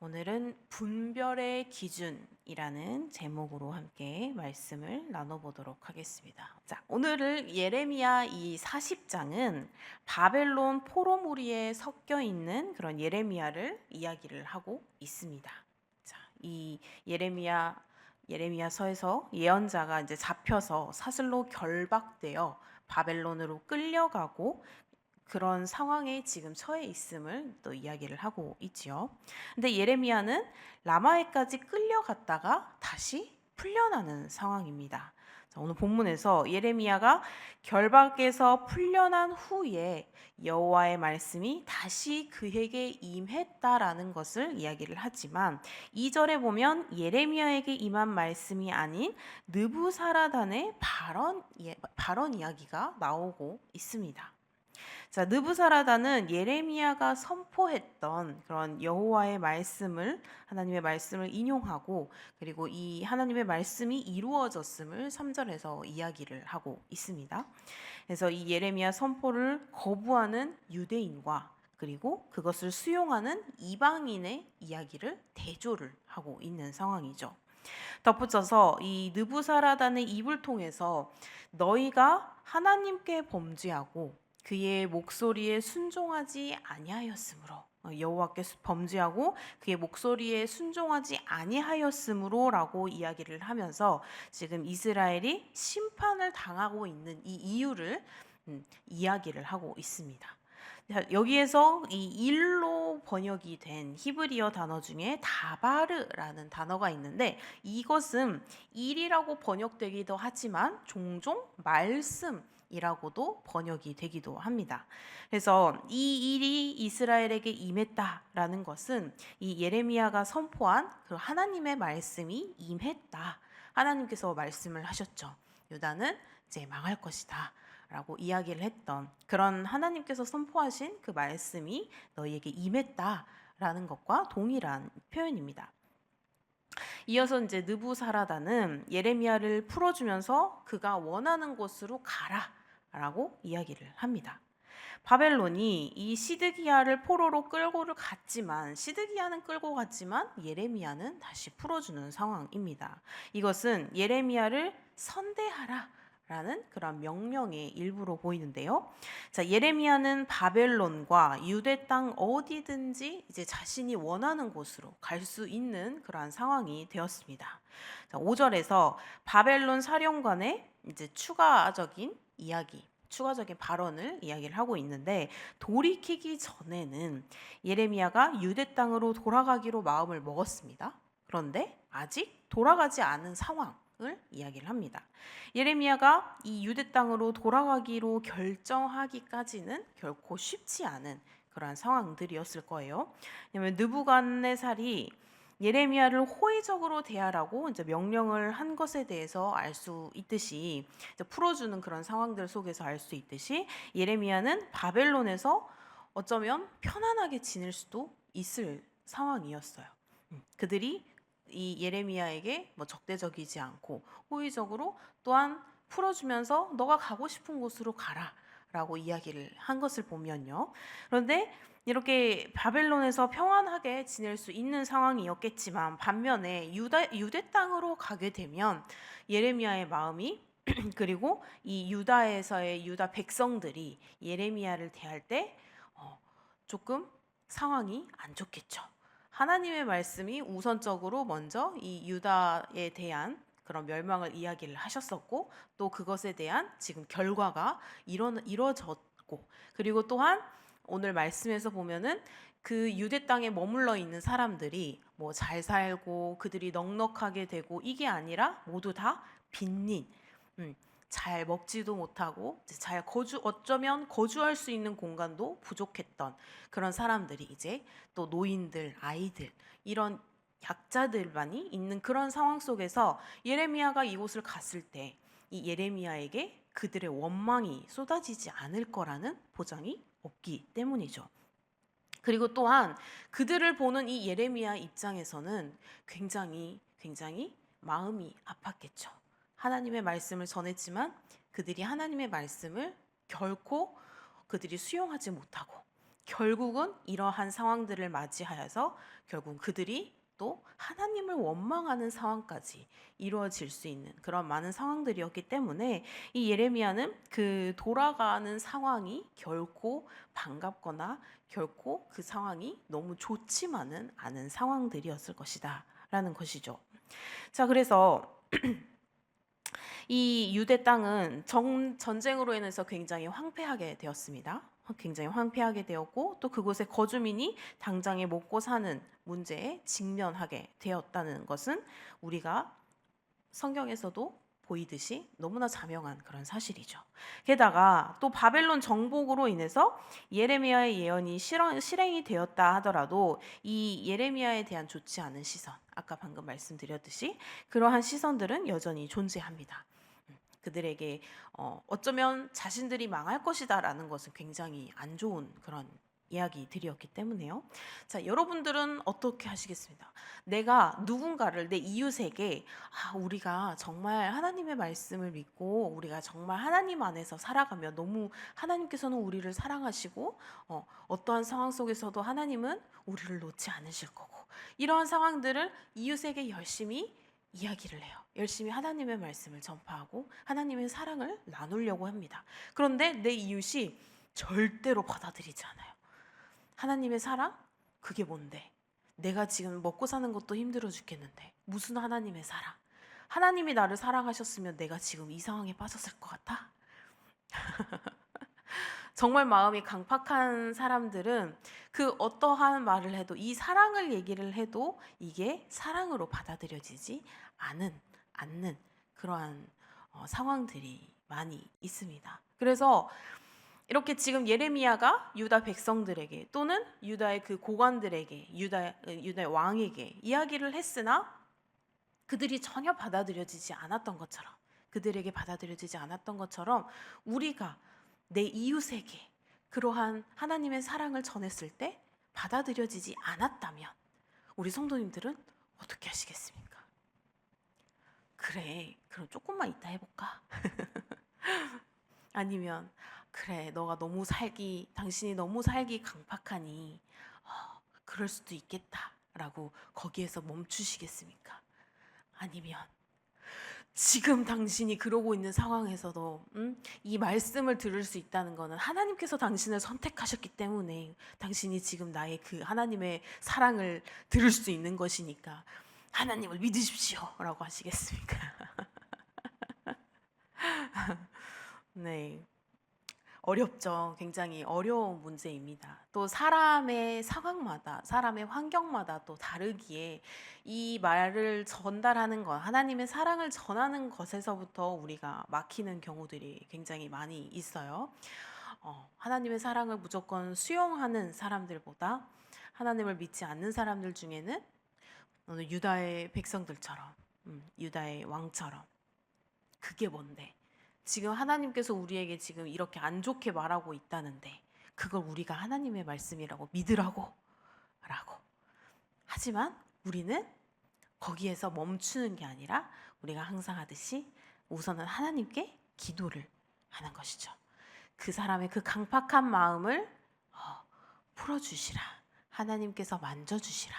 오늘은 분별의 기준이라는 제목으로 함께 말씀을 나눠보도록 하겠습니다. 자, 오늘을 예레미야 이 40장은 바벨론 포로무리에 섞여 있는 그런 예레미야를 이야기를 하고 있습니다. 자, 이 예레미야서에서 예언자가 이제 잡혀서 사슬로 결박되어 바벨론으로 끌려가고 그런 상황에 지금 처해 있음을 또 이야기를 하고 있지요. 근데 예레미야는 라마에까지 끌려갔다가 다시 풀려나는 상황입니다. 자, 오늘 본문에서 예레미야가 결박에서 풀려난 후에 여호와의 말씀이 다시 그에게 임했다라는 것을 이야기를 하지만 2절에 보면 예레미야에게 임한 말씀이 아닌 느부사라단의 발언 이야기가 나오고 있습니다. 자, 느부사라단은 예레미야가 선포했던 그런 여호와의 말씀을 하나님의 말씀을 인용하고 그리고 이 하나님의 말씀이 이루어졌음을 3절에서 이야기를 하고 있습니다. 그래서 이 예레미야 선포를 거부하는 유대인과 그리고 그것을 수용하는 이방인의 이야기를 대조를 하고 있는 상황이죠. 덧붙여서 이 느부사라단의 입을 통해서 너희가 하나님께 범죄하고 그의 목소리에 순종하지 아니하였으므로 여호와께 범죄하고 그의 목소리에 순종하지 아니하였으므로라고 이야기를 하면서 지금 이스라엘이 심판을 당하고 있는 이 이유를 이야기를 하고 있습니다. 여기에서 이 일로 번역이 된 히브리어 단어 중에 다바르라는 단어가 있는데 이것은 일이라고 번역되기도 하지만 종종 말씀이라고도 번역이 되기도 합니다. 그래서 이 일이 이스라엘에게 임했다라는 것은 이 예레미야가 선포한 그 하나님의 말씀이 임했다. 하나님께서 말씀을 하셨죠. 유다는 이제 망할 것이다. 라고 이야기를 했던 그런 하나님께서 선포하신 그 말씀이 너희에게 임했다라는 것과 동일한 표현입니다. 이어서 이제 느부사라단은 예레미야를 풀어주면서 그가 원하는 곳으로 가라라고 이야기를 합니다. 바벨론이 이 시드기야를 포로로 끌고 갔지만 시드기야는 끌고 갔지만 예레미야는 다시 풀어주는 상황입니다. 이것은 예레미야를 선대하라 라는 그런 명령의 일부로 보이는데요. 자, 예레미야는 바벨론과 유대 땅 어디든지 이제 자신이 원하는 곳으로 갈 수 있는 그러한 상황이 되었습니다. 자, 5절에서 바벨론 사령관의 이제 추가적인 발언을 이야기를 하고 있는데 돌이키기 전에는 예레미야가 유대 땅으로 돌아가기로 마음을 먹었습니다. 그런데 아직 돌아가지 않은 상황 을 이야기를 합니다. 예레미야가 이 유대 땅으로 돌아가기로 결정하기까지는 결코 쉽지 않은 그러한 상황들이었을 거예요. 왜냐하면 느부갓네살이 예레미야를 호의적으로 대하라고 이제 명령을 한 것에 대해서 알 수 있듯이 이제 풀어주는 그런 상황들 속에서 알 수 있듯이 예레미야는 바벨론에서 어쩌면 편안하게 지낼 수도 있을 상황이었어요. 그들이 이 예레미야에게 뭐 적대적이지 않고 호의적으로 또한 풀어주면서 너가 가고 싶은 곳으로 가라라고 이야기를 한 것을 보면요. 그런데 이렇게 바벨론에서 평안하게 지낼 수 있는 상황이었겠지만 반면에 유대 땅으로 가게 되면 예레미야의 마음이 그리고 이 유다에서의 유다 백성들이 예레미야를 대할 때 조금 상황이 안 좋겠죠. 하나님의 말씀이 우선적으로 먼저 이 유다에 대한 그런 멸망을 이야기를 하셨었고 또 그것에 대한 지금 결과가 이루어졌고 그리고 또한 오늘 말씀에서 보면은 그 유대 땅에 머물러 있는 사람들이 뭐 잘 살고 그들이 넉넉하게 되고 이게 아니라 모두 다 빈민 잘 먹지도 못하고 어쩌면 거주할 수 있는 공간도 부족했던 그런 사람들이 이제 또 노인들, 아이들 이런 약자들만이 있는 그런 상황 속에서 예레미야가 이곳을 갔을 때 이 예레미야에게 그들의 원망이 쏟아지지 않을 거라는 보장이 없기 때문이죠. 그리고 또한 그들을 보는 이 예레미야 입장에서는 굉장히 마음이 아팠겠죠. 하나님의 말씀을 전했지만 그들이 하나님의 말씀을 결코 그들이 수용하지 못하고 결국은 이러한 상황들을 맞이하여서 결국 그들이 또 하나님을 원망하는 상황까지 이루어질 수 있는 그런 많은 상황들이었기 때문에 이 예레미야는 그 돌아가는 상황이 결코 반갑거나 결코 그 상황이 너무 좋지만은 않은 상황들이었을 것이다 라는 것이죠. 자, 그래서 이 유대 땅은 전쟁으로 인해서 굉장히 황폐하게 되었습니다. 굉장히 황폐하게 되었고 또 그곳의 거주민이 당장에 먹고 사는 문제에 직면하게 되었다는 것은 우리가 성경에서도 보이듯이 너무나 자명한 그런 사실이죠. 게다가 또 바벨론 정복으로 인해서 예레미야의 예언이 실행이 되었다 하더라도 이 예레미야에 대한 좋지 않은 시선, 아까 방금 말씀드렸듯이 그러한 시선들은 여전히 존재합니다. 그들에게 어쩌면 자신들이 망할 것이다라는 것은 굉장히 안 좋은 그런 이야기들이었기 때문에요. 자, 여러분들은 어떻게 하시겠습니까? 내가 누군가를 내 이웃에게 우리가 정말 하나님의 말씀을 믿고 우리가 정말 하나님 안에서 살아가며 너무 하나님께서는 우리를 사랑하시고 어떠한 상황 속에서도 하나님은 우리를 놓지 않으실 거고 이러한 상황들을 이웃에게 열심히 이야기를 해요. 열심히 하나님의 말씀을 전파하고 하나님의 사랑을 나누려고 합니다. 그런데 내 이웃이 절대로 받아들이지 않아요. 하나님의 사랑? 그게 뭔데? 내가 지금 먹고 사는 것도 힘들어 죽겠는데 무슨 하나님의 사랑? 하나님이 나를 사랑하셨으면 내가 지금 이 상황에 빠졌을 것 같아? 정말 마음이 강팍한 사람들은 그 어떠한 말을 해도 이 사랑을 얘기를 해도 이게 사랑으로 받아들여지지 않는 그러한 상황들이 많이 있습니다. 그래서 이렇게 지금 예레미야가 유다 백성들에게 또는 유다의 그 고관들에게 유다의 왕에게 이야기를 했으나 그들이 전혀 받아들여지지 않았던 것처럼 그들에게 받아들여지지 않았던 것처럼 우리가 내 이웃에게 그러한 하나님의 사랑을 전했을 때 받아들여지지 않았다면 우리 성도님들은 어떻게 하시겠습니까? 그래, 그럼 조금만 이따 해볼까? 아니면 그래, 당신이 너무 살기 강팍하니 그럴 수도 있겠다라고 거기에서 멈추시겠습니까? 아니면 지금 당신이 그러고 있는 상황에서도 이 말씀을 들을 수 있다는 것은 하나님께서 당신을 선택하셨기 때문에 당신이 지금 나의 그 하나님의 사랑을 들을 수 있는 것이니까 하나님을 믿으십시오 라고 하시겠습니까? 네. 어렵죠. 굉장히 어려운 문제입니다. 또 사람의 상황마다, 사람의 환경마다 또 다르기에 이 말을 전달하는 것, 하나님의 사랑을 전하는 것에서부터 우리가 막히는 경우들이 굉장히 많이 있어요. 하나님의 사랑을 무조건 수용하는 사람들보다 하나님을 믿지 않는 사람들 중에는 오늘 유다의 백성들처럼, 유다의 왕처럼 그게 뭔데? 지금 하나님께서 우리에게 지금 이렇게 안 좋게 말하고 있다는데 그걸 우리가 하나님의 말씀이라고 믿으라고 라고. 하지만 우리는 거기에서 멈추는 게 아니라 우리가 항상 하듯이 우선은 하나님께 기도를 하는 것이죠. 그 사람의 그 강팍한 마음을 풀어주시라. 하나님께서 만져주시라.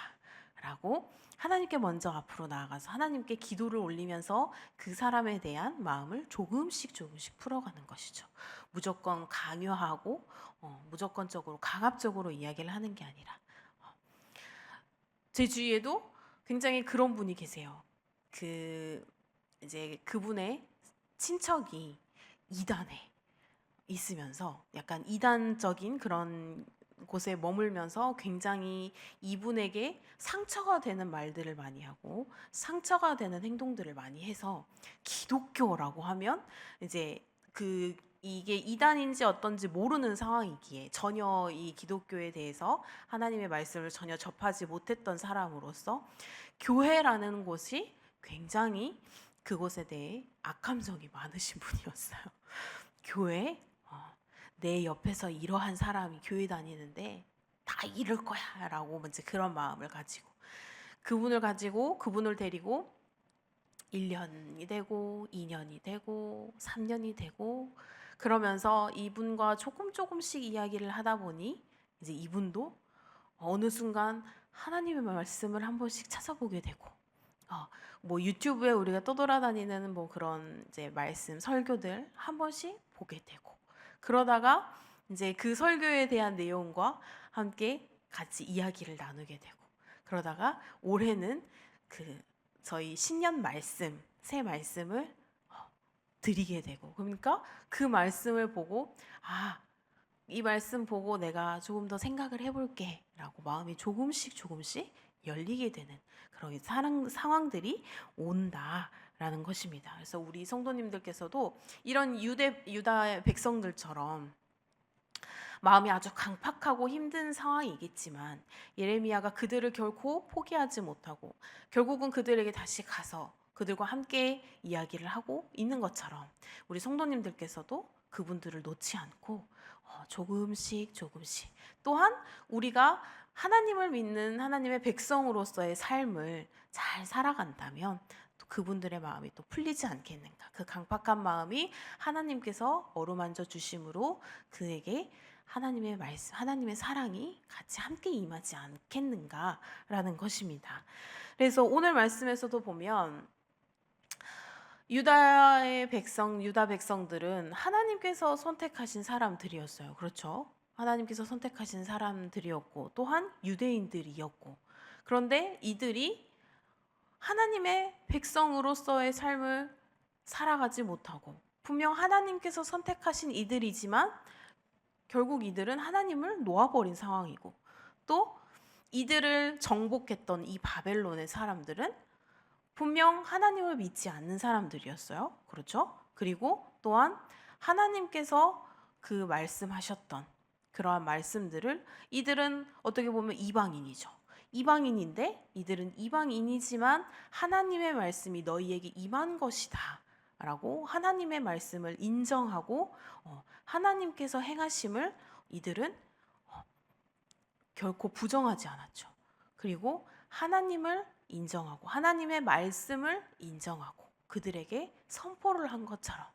라고 하나님께 먼저 앞으로 나아가서 하나님께 기도를 올리면서 그 사람에 대한 마음을 조금씩 풀어가는 것이죠. 무조건 강요하고 무조건적으로 강압적으로 이야기를 하는 게 아니라 제 주위에도 굉장히 그런 분이 계세요. 이제 그분의 친척이 이단에 있으면서 약간 이단적인 그런 곳에 머물면서 굉장히 이분에게 상처가 되는 말들을 많이 하고 상처가 되는 행동들을 많이 해서 기독교라고 하면 이제 이게 이단인지 어떤지 모르는 상황이기에 전혀 이 기독교에 대해서 하나님의 말씀을 전혀 접하지 못했던 사람으로서 교회라는 곳이 굉장히 그곳에 대해 악감정이 많으신 분이었어요. 교회? 내 옆에서 이러한 사람이 교회 다니는데 다 이럴 거야 라고 이제 그런 마음을 가지고 그분을 데리고 1년이 되고 2년이 되고 3년이 되고 그러면서 이분과 조금씩 이야기를 하다 보니 이제 이분도 어느 순간 하나님의 말씀을 한 번씩 찾아보게 되고, 어, 뭐 유튜브에 우리가 떠돌아다니는 뭐 그런 이제 말씀 설교들 한 번씩 보게 되고, 그러다가 이제 그 설교에 대한 내용과 함께 같이 이야기를 나누게 되고, 그러다가 올해는 그 저희 신년 말씀, 새 말씀을 드리게 되고, 그러니까 그 말씀을 보고 이 말씀 보고 내가 조금 더 생각을 해볼게 라고 마음이 조금씩 열리게 되는 그런 상황들이 온다라는 것입니다. 그래서 우리 성도님들께서도 이런 유다 백성들처럼 마음이 아주 강팍하고 힘든 상황이겠지만 예레미야가 그들을 결코 포기하지 못하고 결국은 그들에게 다시 가서 그들과 함께 이야기를 하고 있는 것처럼 우리 성도님들께서도 그분들을 놓지 않고 조금씩 또한 우리가 하나님을 믿는 하나님의 백성으로서의 삶을 잘 살아간다면 또 그분들의 마음이 또 풀리지 않겠는가. 그 강팍한 마음이 하나님께서 어루만져 주심으로 그에게 하나님의 말씀, 하나님의 사랑이 같이 함께 임하지 않겠는가라는 것입니다. 그래서 오늘 말씀에서도 보면 유다 백성들은 하나님께서 선택하신 사람들이었어요. 그렇죠? 하나님께서 선택하신 사람들이었고 또한 유대인들이었고, 그런데 이들이 하나님의 백성으로서의 삶을 살아가지 못하고, 분명 하나님께서 선택하신 이들이지만 결국 이들은 하나님을 놓아버린 상황이고, 또 이들을 정복했던 이 바벨론의 사람들은 분명 하나님을 믿지 않는 사람들이었어요. 그렇죠? 그리고 또한 하나님께서 그 말씀하셨던 그러한 말씀들을 이들은 어떻게 보면 이방인이죠. 이방인인데 이들은 이방인이지만 하나님의 말씀이 너희에게 임한 것이다 라고 하나님의 말씀을 인정하고 하나님께서 행하심을 이들은 결코 부정하지 않았죠. 그리고 하나님을 인정하고 하나님의 말씀을 인정하고 그들에게 선포를 한 것처럼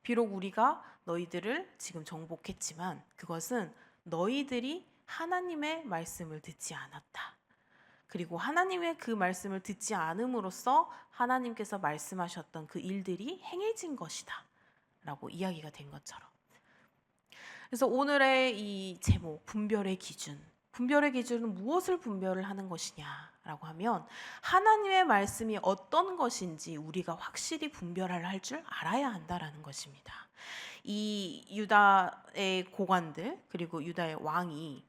비록 우리가 너희들을 지금 정복했지만 그것은 너희들이 하나님의 말씀을 듣지 않았다. 그리고 하나님의 그 말씀을 듣지 않음으로써 하나님께서 말씀하셨던 그 일들이 행해진 것이다 라고 이야기가 된 것처럼, 그래서 오늘의 이 제목 분별의 기준은 무엇을 분별을 하는 것이냐라고 하면 하나님의 말씀이 어떤 것인지 우리가 확실히 분별을 할 줄 알아야 한다라는 것입니다. 이 유다의 고관들 그리고 유다의 왕이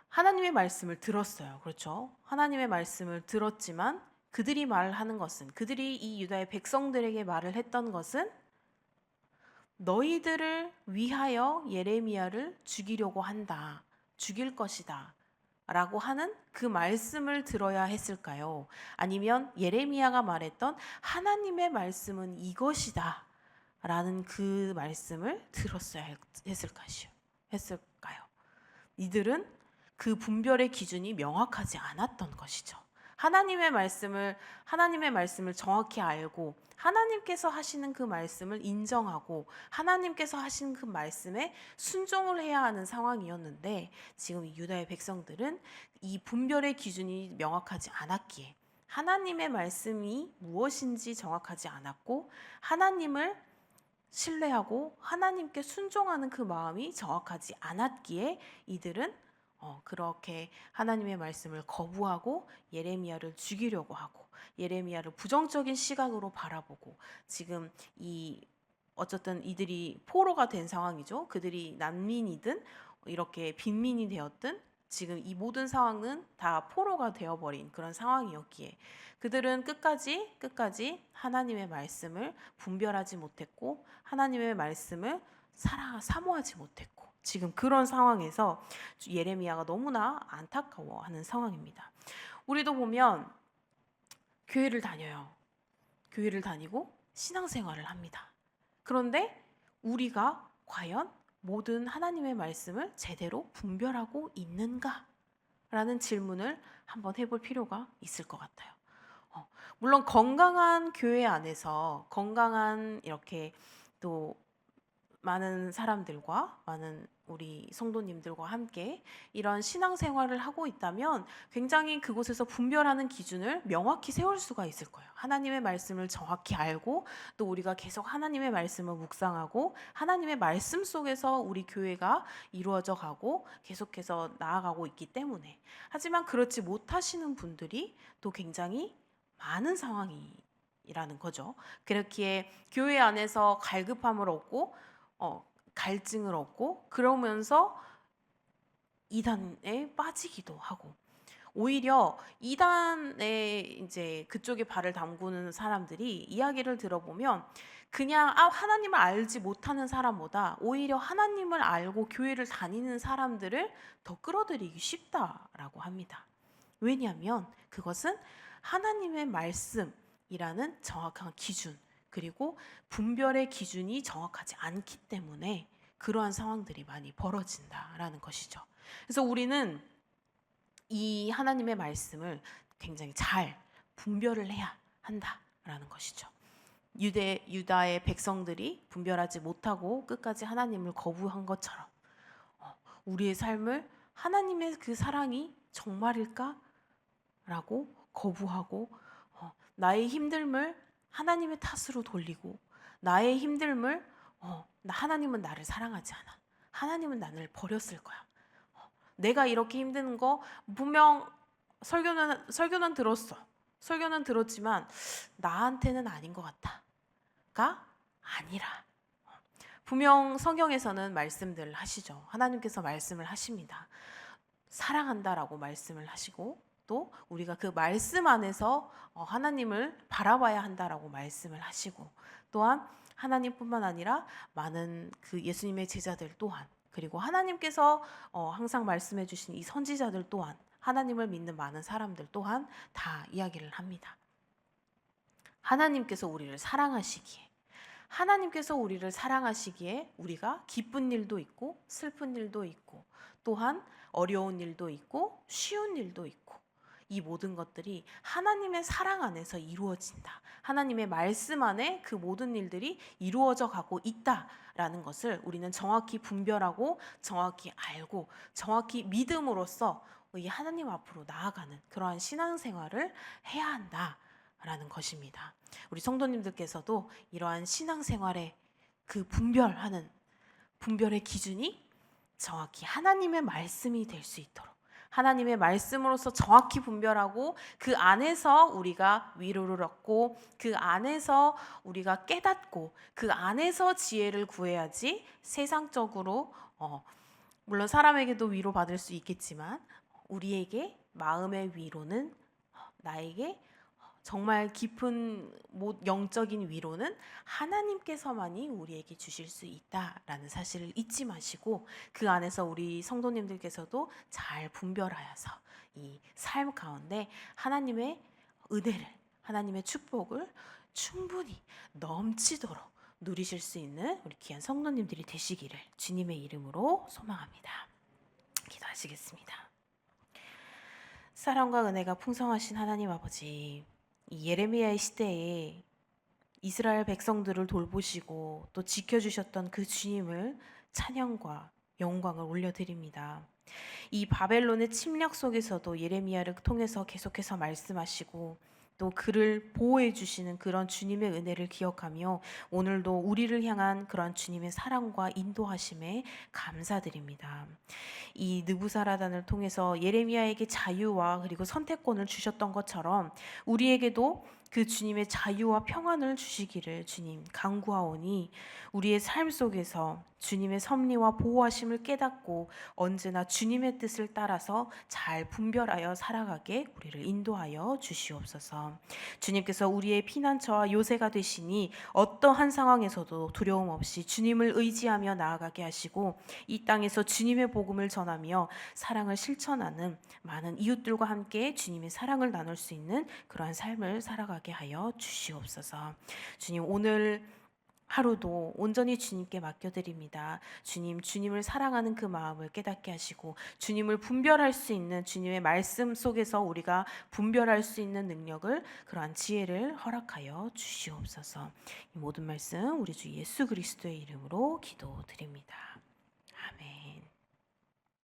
하나님의 말씀을 들었어요. 그렇죠? 하나님의 말씀을 들었지만 그들이 말하는 것은, 그들이 이 유다의 백성들에게 말을 했던 것은 너희들을 위하여 예레미야를 죽이려고 한다. 죽일 것이다. 라고 하는 그 말씀을 들어야 했을까요? 아니면 예레미야가 말했던 하나님의 말씀은 이것이다. 라는 그 말씀을 들었어야 했을까요? 이들은 그 분별의 기준이 명확하지 않았던 것이죠. 하나님의 말씀을 정확히 알고 하나님께서 하시는 그 말씀을 인정하고 하나님께서 하신 그 말씀에 순종을 해야 하는 상황이었는데, 지금 유다의 백성들은 이 분별의 기준이 명확하지 않았기에 하나님의 말씀이 무엇인지 정확하지 않았고 하나님을 신뢰하고 하나님께 순종하는 그 마음이 정확하지 않았기에 이들은 그렇게 하나님의 말씀을 거부하고 예레미야를 죽이려고 하고 예레미야를 부정적인 시각으로 바라보고, 지금 어쨌든 이들이 포로가 된 상황이죠. 그들이 난민이든 이렇게 빈민이 되었든 지금 이 모든 상황은 다 포로가 되어버린 그런 상황이었기에 그들은 끝까지 하나님의 말씀을 분별하지 못했고 하나님의 말씀을 사모하지 못했고, 지금 그런 상황에서 예레미야가 너무나 안타까워하는 상황입니다. 우리도 보면 교회를 다녀요. 교회를 다니고 신앙생활을 합니다. 그런데 우리가 과연 모든 하나님의 말씀을 제대로 분별하고 있는가? 라는 질문을 한번 해볼 필요가 있을 것 같아요. 물론 건강한 교회 안에서 건강한 이렇게 또 많은 사람들과 많은 우리 성도님들과 함께 이런 신앙생활을 하고 있다면 굉장히 그곳에서 분별하는 기준을 명확히 세울 수가 있을 거예요. 하나님의 말씀을 정확히 알고 또 우리가 계속 하나님의 말씀을 묵상하고 하나님의 말씀 속에서 우리 교회가 이루어져 가고 계속해서 나아가고 있기 때문에. 하지만 그렇지 못하시는 분들이 또 굉장히 많은 상황이라는 거죠. 그렇기에 교회 안에서 갈급함을 얻고 갈증을 얻고 그러면서 이단에 빠지기도 하고 오히려 이단에 이제 그쪽에 발을 담그는 사람들이 이야기를 들어보면 그냥 하나님을 알지 못하는 사람보다 오히려 하나님을 알고 교회를 다니는 사람들을 더 끌어들이기 쉽다라고 합니다. 왜냐하면 그것은 하나님의 말씀이라는 정확한 기준 그리고 분별의 기준이 정확하지 않기 때문에 그러한 상황들이 많이 벌어진다라는 것이죠. 그래서 우리는 이 하나님의 말씀을 굉장히 잘 분별을 해야 한다라는 것이죠. 유다의 백성들이 분별하지 못하고 끝까지 하나님을 거부한 것처럼 우리의 삶을 하나님의 그 사랑이 정말일까? 라고 거부하고 나의 힘듦을 하나님의 탓으로 돌리고 나의 힘듦을 하나님은 나를 사랑하지 않아. 하나님은 나를 버렸을 거야. 내가 이렇게 힘든 거 분명 설교는 들었어. 설교는 들었지만 나한테는 아닌 것 같아가 아니라 분명 성경에서는 말씀들을 하시죠. 하나님께서 말씀을 하십니다. 사랑한다라고 말씀을 하시고 또 우리가 그 말씀 안에서 하나님을 바라봐야 한다라고 말씀을 하시고 또한 하나님뿐만 아니라 많은 그 예수님의 제자들 또한 그리고 하나님께서 항상 말씀해 주신 이 선지자들 또한 하나님을 믿는 많은 사람들 또한 다 이야기를 합니다. 하나님께서 우리를 사랑하시기에 우리가 기쁜 일도 있고 슬픈 일도 있고 또한 어려운 일도 있고 쉬운 일도 있고 이 모든 것들이 하나님의 사랑 안에서 이루어진다. 하나님의 말씀 안에 그 모든 일들이 이루어져 가고 있다라는 것을 우리는 정확히 분별하고 정확히 알고 정확히 믿음으로써 이 하나님 앞으로 나아가는 그러한 신앙생활을 해야 한다라는 것입니다. 우리 성도님들께서도 이러한 신앙생활의 그 분별의 기준이 정확히 하나님의 말씀이 될 수 있도록 하나님의 말씀으로서 정확히 분별하고 그 안에서 우리가 위로를 얻고 그 안에서 우리가 깨닫고 그 안에서 지혜를 구해야지 세상적으로 물론 사람에게도 위로받을 수 있겠지만 우리에게 마음의 위로는 나에게 정말 깊은 영적인 위로는 하나님께서만이 우리에게 주실 수 있다라는 사실을 잊지 마시고 그 안에서 우리 성도님들께서도 잘 분별하여서 이 삶 가운데 하나님의 은혜를 하나님의 축복을 충분히 넘치도록 누리실 수 있는 우리 귀한 성도님들이 되시기를 주님의 이름으로 소망합니다. 기도하시겠습니다. 사랑과 은혜가 풍성하신 하나님 아버지, 이 예레미야의 시대에 이스라엘 백성들을 돌보시고 또 지켜주셨던 그 주님을 찬양과 영광을 올려드립니다. 이 바벨론의 침략 속에서도 예레미야를 통해서 계속해서 말씀하시고 또 그를 보호해 주시는 그런 주님의 은혜를 기억하며 오늘도 우리를 향한 그런 주님의 사랑과 인도하심에 감사드립니다. 이 느부사라단을 통해서 예레미야에게 자유와 그리고 선택권을 주셨던 것처럼 우리에게도 그 주님의 자유와 평안을 주시기를 주님 간구하오니 우리의 삶 속에서 주님의 섭리와 보호하심을 깨닫고 언제나 주님의 뜻을 따라서 잘 분별하여 살아가게 우리를 인도하여 주시옵소서. 주님께서 우리의 피난처와 요새가 되시니 어떠한 상황에서도 두려움 없이 주님을 의지하며 나아가게 하시고 이 땅에서 주님의 복음을 전하며 사랑을 실천하는 많은 이웃들과 함께 주님의 사랑을 나눌 수 있는 그러한 삶을 살아가게 하여 주시옵소서. 주님 오늘 하루도 온전히 주님께 맡겨드립니다. 주님, 주님을 사랑하는 그 마음을 깨닫게 하시고 주님을 분별할 수 있는 주님의 말씀 속에서 우리가 분별할 수 있는 능력을 그러한 지혜를 허락하여 주시옵소서. 이 모든 말씀 우리 주 예수 그리스도의 이름으로 기도드립니다.